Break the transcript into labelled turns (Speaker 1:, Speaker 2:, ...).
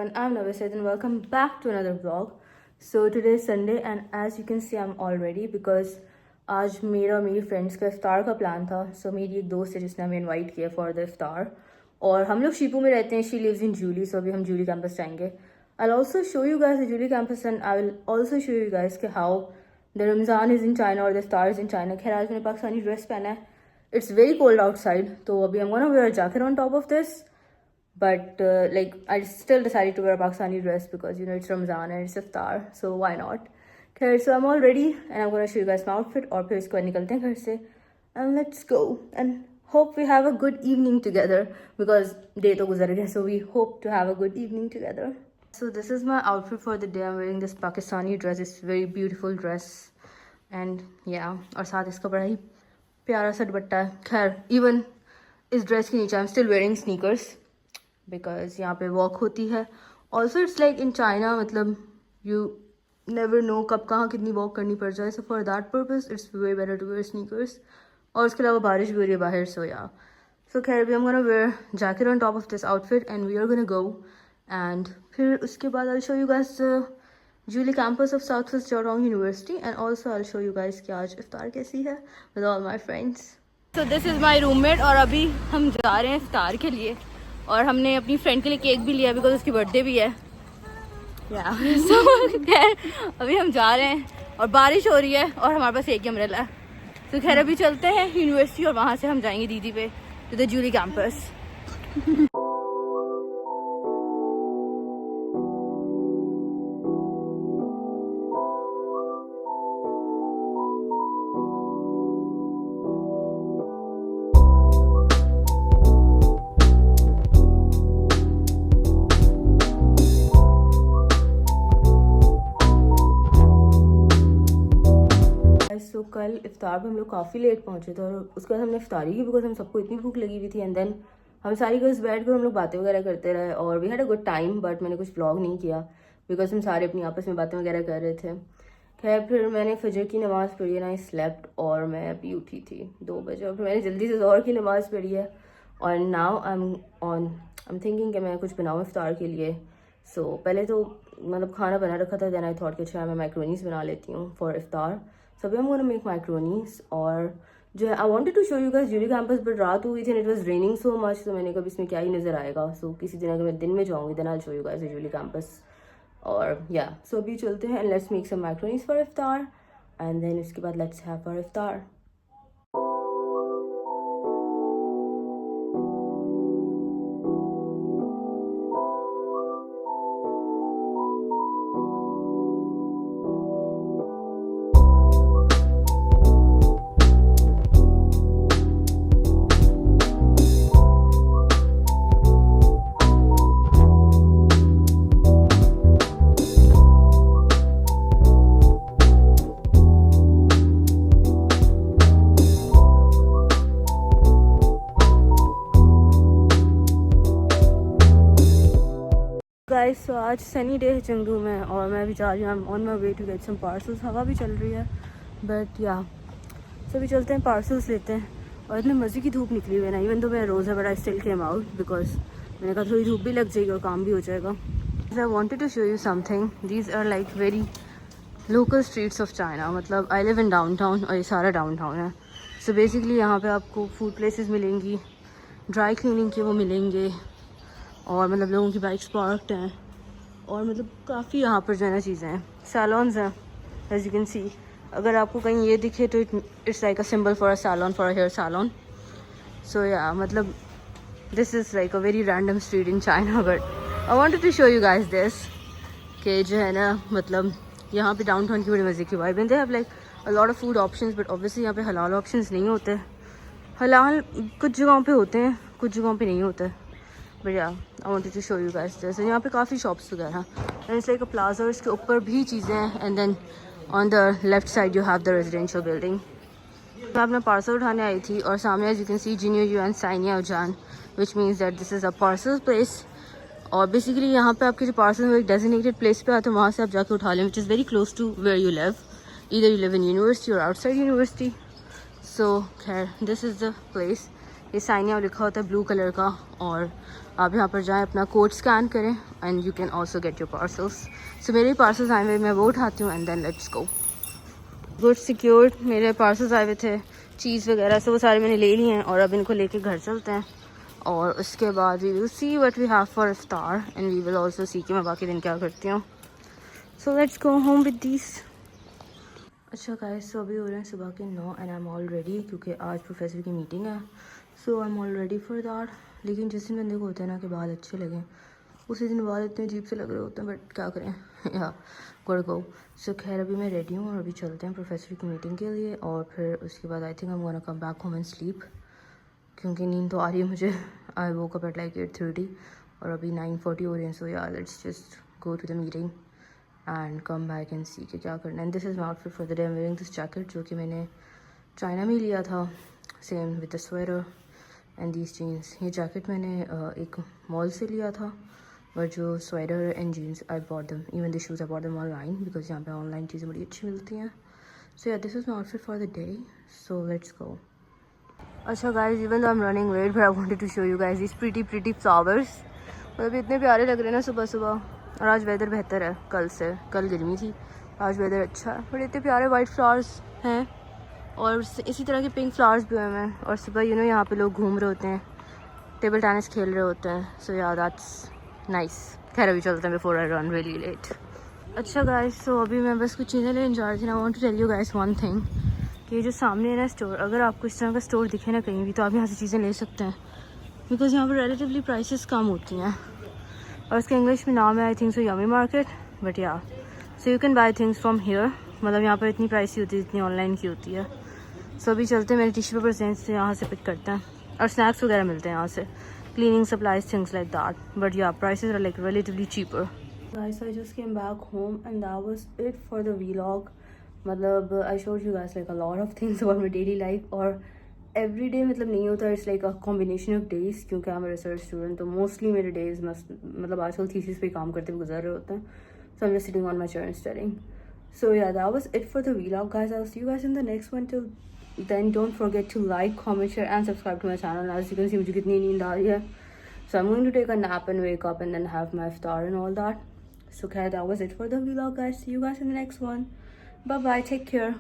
Speaker 1: everyone, I'm Navisad and welcome back to another vlog. So today is Sunday and as you can see I'm all ready because आज मेरा और मेरी friends का इफ्तार का plan था. So मेरी एक दोस्त है जिसने हमें इनवाइट किया फॉर द इफ्तार और हम लोग शिपू में रहते हैं. शी लिव्स इन जूली, सो अभी हम जूली कैंपस जाएंगे. I'll also show you guys the Julie campus and I will also show you guys कि how the Ramzan is in China or the iftar is in China. खैर आज मैंने Pakistani dress पहना है. It's very cold outside, तो अभी I'm gonna wear a jacket on top of this. But like I still decided to wear a Pakistani dress because you know it's Ramzan and it's iftar, so why not? Okay, so I'm all ready and I'm gonna show you guys my outfit और फिर इसके बाद निकलते हैं घर से and let's go and hope we have a good evening together because day तो गुजर गया, so we hope to have a good evening together. So this is my outfit for the day. I'm wearing this Pakistani dress. It's a very beautiful dress and yeah, और साथ इसका बड़ा ही प्यारा सा दुपट्टा है. खैर इवन इस ड्रेस के नीचे I'm still wearing sneakers because यहाँ पे वॉक होती है. Also it's like in China, मतलब यू नेवर नो कब कहाँ कितनी वॉक करनी पड़ जाए. So for that purpose it's way better to wear sneakers. और उसके अलावा बारिश भी हो रही है बाहर, सो या सो खैर भी हम gonna wear jacket on top of this outfit and we are gonna go. And फिर उसके बाद आई शो यू गाइस जूली campus of south west Jiaotong university and also I show you guys कि आज इफ्तार कैसी है with all my friends. So this is my roommate और अभी हम जा रहे हैं इफ्तार के लिए और हमने अपनी फ्रेंड के लिए केक भी लिया बिकॉज उसकी बर्थडे भी है. खैर अभी हम जा रहे हैं और बारिश हो रही है और हमारे पास एक ही अम्ब्रेला है. तो खैर अभी चलते हैं यूनिवर्सिटी और वहाँ से हम जाएंगे दीदी पे टू द जूली कैंपस. तो कल इफ्तार पे हम लोग काफ़ी लेट पहुंचे थे और उसके बाद हमने इफ्तारी की बिकॉज हम सबको इतनी भूख लगी हुई थी. एंड देन हम सारी गर्ल्स बैठ कर हम लोग बातें वगैरह करते रहे और we had a good time. But मैंने कुछ व्लॉग नहीं किया बिकॉज हम सारे अपनी आपस में बातें वगैरह कर रहे थे. खैर फिर मैंने फजर की नमाज़ पढ़ी है, आई स्लेप्ट और मैं अभी उठी थी 2 बजे और फिर मैंने जल्दी से ज़ोहर की नमाज़ पढ़ी है और नाउ आई एम थिंकिंग कि मैं कुछ बनाऊँ इफ्तार के लिए. सो पहले तो मतलब खाना बना रखा था, देन आई थॉट कि अच्छा मैं मैक्रोनीस बना लेती हूँ फॉर इफ्तार. So I'm gonna make macaronis और जो है I wanted to show you guys Julie campus but रात हो गई थी and it was raining so much, तो मैंने कहा इसमें क्या ही नज़र आएगा. So किसी दिन अगर मैं दिन में जाऊँगी then I'll show you guys the Julie campus. और yeah, so अभी चलते हैं and let's make some macaronis for iftar and then उसके बाद let's have our iftar. Guys so आज सनी डे है चंगू में और मैं भी जा रही हूँ on my way to get some parcels. हवा भी चल रही है बट या सो भी चलते हैं पार्सल्स लेते हैं. और इतने मज़े की धूप निकली हुई है ना, इवन तो मेरा रोज़ है but I still came out because मैंने कहा थोड़ी धूप भी लग जाएगी और काम भी हो जाएगा. I wanted to show you something. These are like very local streets of China. मतलब I live in downtown और ये सारा डाउन टाउन है. सो बेसिकली यहाँ पर आपको फूड प्लेसेस मिलेंगी, ड्राई क्लीनिंग के वो मिलेंगे और मतलब लोगों की बाइक्स पार्क्ड हैं और मतलब काफ़ी यहाँ पर जो है ना चीज़ें हैं. सैलॉन्स हैं एज यू कैन सी. अगर आपको कहीं ये दिखे तो it's like a symbol for a salon, for a hair salon. So yeah मतलब this is like a very random street in China but I wanted to show you guys this कि जो है ना मतलब यहाँ पे डाउन टाउन की बड़ी मज़े की वाइब है. They have like a lot of food options but obviously यहाँ पे हलाल ऑप्शंस नहीं होते. हलाल कुछ जगहों पे होते हैं, कुछ जगहों पे नहीं होते. But yeah I wanted to show you guys this. यहाँ पे काफ़ी शॉप्स वगैरह and it's like a plaza. इसके ऊपर भी चीज़ें हैं and then on the left side you have the residential building. मैं अपना पार्सल उठाने आई थी और सामने एज यू कैन सी जिन्यू युआन साइनिया उजान which means that this is a parcel place. और बेसिकली यहाँ पे आपके जो पार्सल है एक डेजिग्नेटेड प्लेस पे आते हैं, वहाँ से आप जाके उठा लें which is very close to where you live. Either you live in university और आउटसाइड यूनिवर्सिटी. सो खैर दिस इज़ द प्लेस. ये साइनिया लिखा होता है ब्लू कलर का और आप यहाँ पर जाएं, अपना कोड स्कैन करें and you can also get your parcels. So मेरे पार्सल्स आए हुए, मैं वो उठाती हूँ and then let's go. Good secured, मेरे पार्सल्स आए हुए थे, चीज़ वगैरह से वो सारे मैंने ले लिए हैं और अब इनको लेके घर चलते हैं और उसके बाद we will see what we have for इफ्तार and we will also see कि मैं बाकी दिन क्या करती हूँ। So let's go home with this. अच्छा गाइस, सो अभी हो रहे हैं सुबह के 9 and I am all ready क्योंकि आज प्रोफेसर की मीटिंग है। So I am all ready for that. लेकिन जिस दिन बंदे को होता है ना कि बाल अच्छे लगें, उसी दिन बाल इतने अजीब से लग रहे होते हैं, बट क्या करें या गुड गो। सो खैर अभी मैं रेडी हूँ और अभी चलते हैं प्रोफेसर की मीटिंग के लिए और फिर उसके बाद I think I am gonna come back home and sleep क्योंकि नींद तो आ रही है मुझे। I woke up at like 8:30 और अभी 9:40 हो रहे हैं। So yeah let's just go to the meeting and come back and see कि क्या करना है। And this is my outfit for the day. I am wearing this jacket जो कि मैंने चाइना में लिया था, same with the sweater and these jeans. ये जैकेट मैंने एक मॉल से लिया था, बट जो sweater and jeans I bought them, even the shoes I bought them online because यहाँ पे ऑनलाइन चीज़ें बड़ी अच्छी मिलती हैं। So yeah this is my outfit for the day. So let's go. अच्छा guys, even I am running late but I wanted to show you guys this pretty flowers. मतलब इतने प्यारे लग रहे हैं ना सुबह सुबह। और आज वेदर बेहतर है कल से, कल गर्मी थी, आज वेदर अच्छा है। बट इतने प्यारे वाइट फ्लावर्स हैं और इसी तरह के पिंक फ्लावर्स भी हुए हैं। और सुबह यहाँ पे लोग घूम रहे होते हैं, टेबल टेनिस खेल रहे होते हैं। सो या दैट्स नाइस। खैर अभी चलते हैं before I run really late. अच्छा गाइस, सो अभी मैं बस कुछ चीज़ें लेने जा रही थी। I want to tell you guys one thing कि जो सामने है ना स्टोर, अगर आपको इस तरह का स्टोर दिखे ना कहीं भी तो आप यहाँ से चीज़ें ले सकते हैं बिकॉज यहाँ पर रिलेटिवली प्राइसेस कम होती हैं। और इसका इंग्लिश में नाम है I think so yummy market, but yeah so you can buy things from here. मतलब यहाँ पर इतनी प्राइस होती है जितनी ऑनलाइन की होती है। सो अभी चलते हैं, मेरे टिश्यू पेपर से यहाँ से पिक करते हैं और स्नैक्स वगैरह मिलते हैं यहाँ से, cleaning supplies things like that, but yeah prices are like relatively cheaper. Guys I just came back home and that was it for the vlog. मतलब I showed you guys like a lot of things about my daily life. और every day मतलब नहीं होता, it's like a combination of days क्योंकि I am research student, तो mostly मेरे days मतलब आजकल थीसिस पे काम करते हुए गुजर रहे होते हैं। So I am just sitting on my chair and studying. So yeah, that was it for the vlog guys. I'll see you guys in the next one. Till then, don't forget to like, comment, share and subscribe to my channel. As you can see, मुझे कितनी नींद आ रही है. So I'm going to take a nap and wake up and then have my iftar and all that. So that was it for the vlog guys. See you guys in the next one. Bye bye, take care.